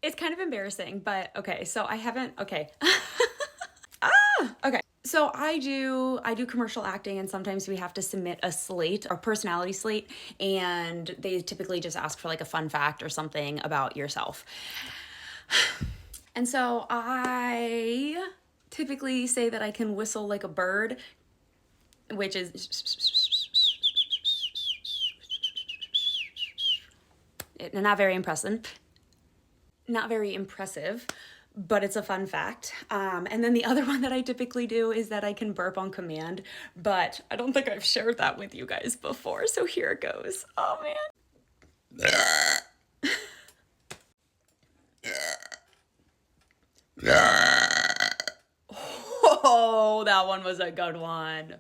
It's kind of embarrassing, but okay, so I haven't, okay. Okay. So I do commercial acting, and sometimes we have to submit a slate, a personality slate, and they typically just ask for like a fun fact or something about yourself. And so I typically say that I can whistle like a bird, which is not very impressive. Not very impressive, but it's a fun fact. And then the other one that I typically do is that I can burp on command, but I don't think I've shared that with you guys before, so here it goes. Oh man. Oh, that one was a good one.